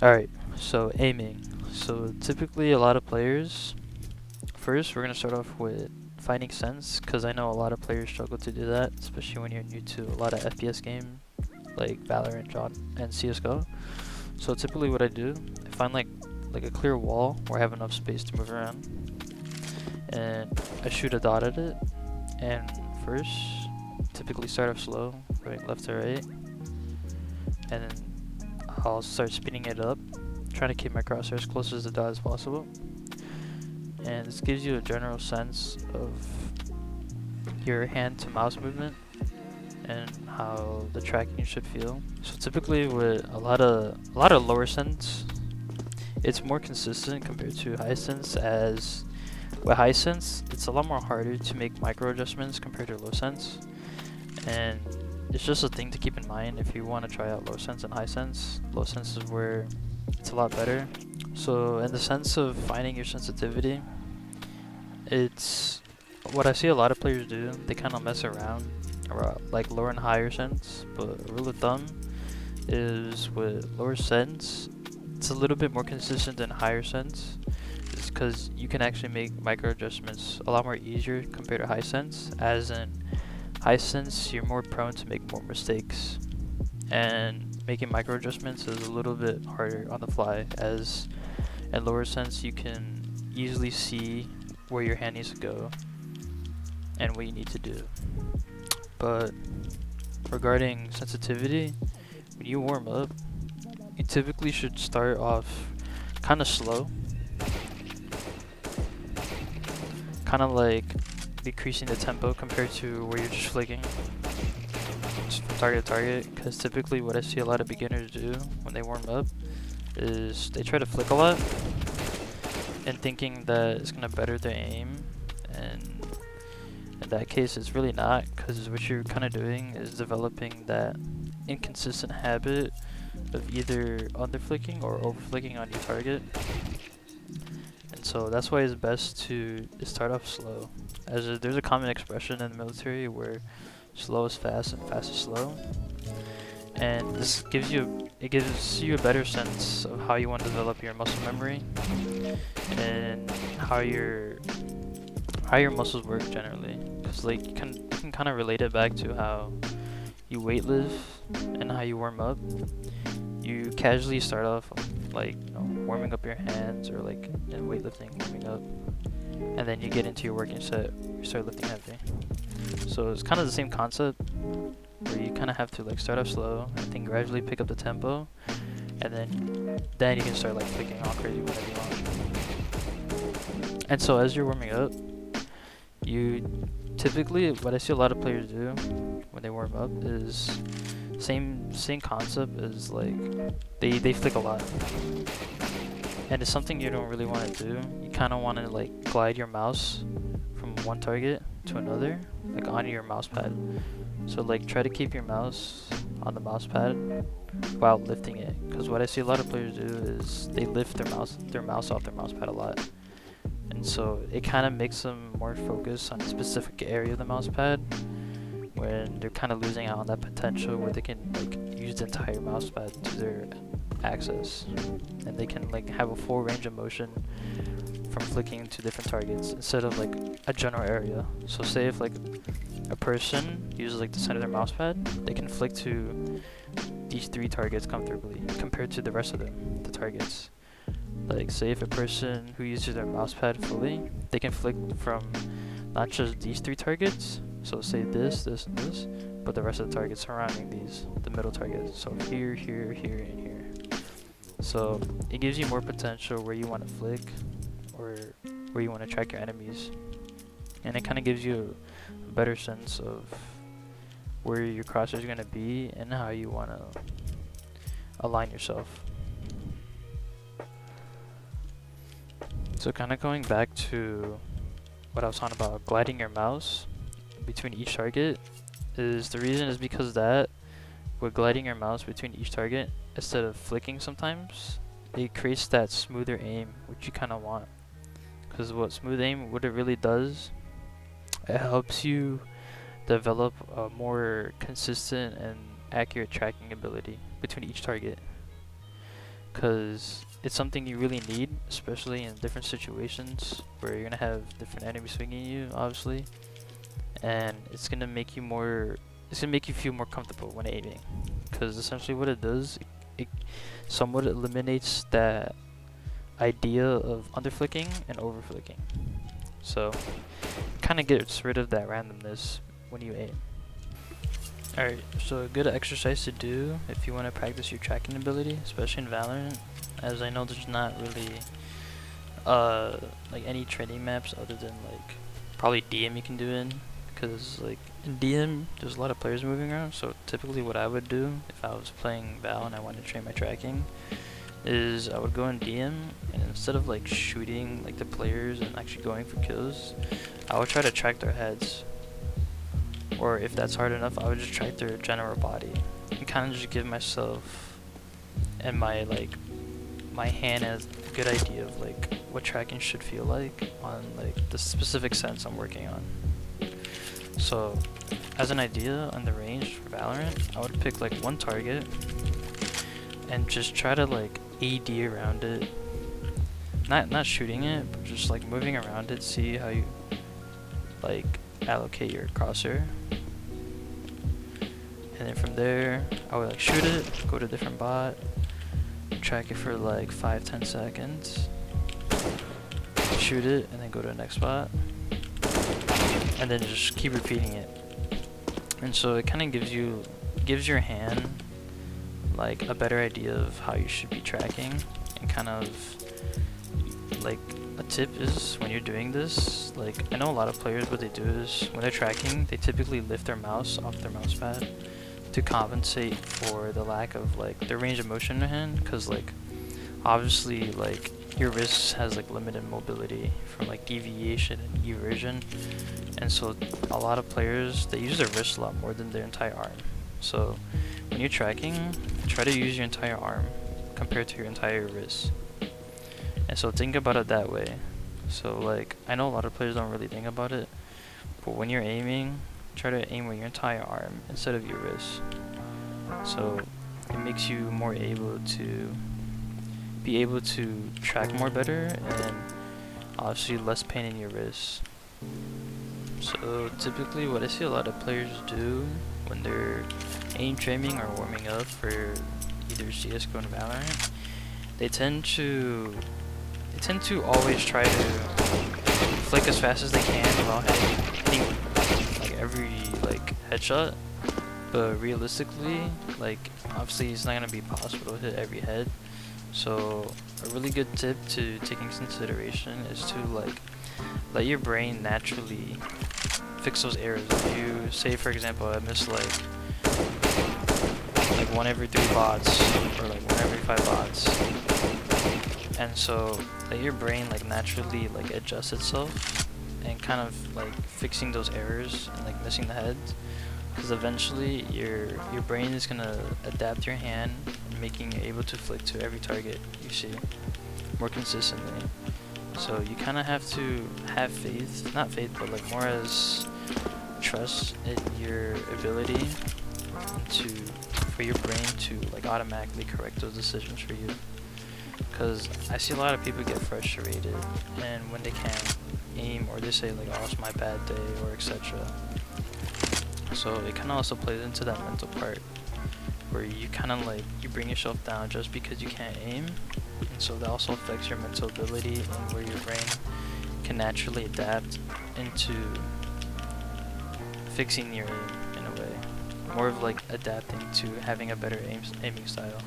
Alright, so aiming. So typically a lot of players, first we're going to start off with finding sense, because I know a lot of players struggle to do that, especially when you're new to a lot of FPS game like Valorant, John, and CSGO. So typically what I do, I find like a clear wall where I have enough space to move around, and I shoot a dot at it, and first typically start off slow, right, left to right, and then I'll start speeding it up, trying to keep my crosshair as close as the dot as possible. And this gives you a general sense of your hand to mouse movement and how the tracking should feel. So typically with a lot of lower sense, it's more consistent compared to high sense, as with high sense it's a lot more harder to make micro adjustments compared to low sense. And it's just a thing to keep in mind if you want to try out low sense and high sense. Low sense is where it's a lot better. So in the sense of finding your sensitivity, it's what I see a lot of players do. They kind of mess around, or like lower and higher sense. But a rule of thumb is with lower sense, it's a little bit more consistent than higher sense. It's because you can actually make micro adjustments a lot more easier compared to high sense. As in high sense, you're more prone to make more mistakes, and making micro adjustments is a little bit harder on the fly. As in lower sense, you can easily see where your hand needs to go and what you need to do. But regarding sensitivity, when you warm up, you typically should start off kind of slow, kind of like decreasing the tempo compared to where you're just flicking just from target to target. Because typically what I see a lot of beginners do when they warm up is they try to flick a lot and thinking that it's going to better their aim, and in that case it's really not, because what you're kind of doing is developing that inconsistent habit of either under flicking or over flicking on your target. And so that's why it's best to start off slow. There's a common expression in the military where slow is fast and fast is slow, and this gives you a better sense of how you want to develop your muscle memory and how your muscles work generally. Because like you can kind of relate it back to how you weight lift and how you warm up. You casually start off like, you know, warming up your hands, or like in weightlifting, warming up, and then you get into your working set, you start lifting heavy. So it's kind of the same concept, where you kind of have to like start off slow and then gradually pick up the tempo, and then you can start like flicking all crazy whenever you want. And so as you're warming up, you typically, what I see a lot of players do when they warm up is same concept as like they flick a lot, and it's something you don't really want to do. You kind of want to like glide your mouse from one target to another, like onto your mouse pad. So like try to keep your mouse on the mouse pad while lifting it, because what I see a lot of players do is they lift their mouse off their mouse pad a lot, and so it kind of makes them more focused on a specific area of the mouse pad, when they're kind of losing out on that potential where they can like use the entire mouse pad to their access, and they can like have a full range of motion from flicking to different targets instead of like a general area. So say if like a person uses like the center of their mouse pad, they can flick to these 3 targets comfortably compared to the rest of the targets. Like say if a person who uses their mouse pad fully, they can flick from not just these 3 targets, so say this, this, and this, but the rest of the targets surrounding these, the middle targets. So here, here, here, and here. So it gives you more potential where you want to flick, or where you want to track your enemies. And it kind of gives you a better sense of where your crosshairs are going to be and how you want to align yourself. So kind of going back to what I was talking about, gliding your mouse between each target, is the reason is because that with gliding your mouse between each target instead of flicking sometimes, it creates that smoother aim which you kind of want. Because what smooth aim, what it really does, it helps you develop a more consistent and accurate tracking ability between each target. because it's something you really need, especially in different situations where you're gonna have different enemies swinging you, obviously, and it's gonna make you feel more comfortable when aiming, because essentially what it does, it somewhat eliminates that idea of underflicking and overflicking. So kind of gets rid of that randomness when you aim. Alright, so a good exercise to do if you want to practice your tracking ability, especially in Valorant, as I know there's not really like any training maps other than like probably DM you can do in, because like in DM there's a lot of players moving around. So typically what I would do if I was playing Val and I wanted to train my tracking is I would go in DM, and instead of like shooting like the players and actually going for kills, I would try to track their heads. Or if that's hard enough, I would just track their general body and kind of just give myself and my hand a good idea of like what tracking should feel like on like the specific sense I'm working on. So as an idea on the range for Valorant, I would pick like one target and just try to like AD around it. Not shooting it, but just like moving around it, see how you like allocate your crosshair. And then from there, I would like shoot it, go to a different bot, track it for like 5-10 seconds, shoot it, and then go to the next spot, and then just keep repeating it. And so it kind of gives your hand like a better idea of how you should be tracking, and kind of like a tip is when you're doing this, like I know a lot of players, what they do is when they're tracking, they typically lift their mouse off their mouse pad to compensate for the lack of like their range of motion in their hand, because like obviously like your wrist has like limited mobility from like deviation and eversion, and so a lot of players, they use their wrist a lot more than their entire arm. So when you're tracking, try to use your entire arm compared to your entire wrist. And so think about it that way. So like I know a lot of players don't really think about it, but when you're aiming, try to aim with your entire arm instead of your wrist. So it makes you more able to track more better, and obviously less pain in your wrist. So typically what I see a lot of players do when they're aim training or warming up for either CSGO and Valorant, they tend to always try to flick as fast as they can while hitting like every like headshot, but realistically, like obviously it's not gonna be possible to hit every head. So a really good tip to take into consideration is to like let your brain naturally fix those errors. If you say, for example, I missed like 1 every 3 bots or like 1 every 5 bots, and so let your brain like naturally like adjust itself and kind of like fixing those errors and like missing the heads, because eventually your brain is gonna adapt your hand and making you able to flick to every target you see more consistently. So you kind of have to have faith, not faith, but like more as trust in your ability for your brain to like automatically correct those decisions for you. Because I see a lot of people get frustrated and when they can't aim, or they say like, oh, it's my bad day, or etc. So it kind of also plays into that mental part where you kind of like you bring yourself down just because you can't aim, and so that also affects your mental ability and where your brain can naturally adapt into fixing your aim in a way, more of like adapting to having a better aiming style.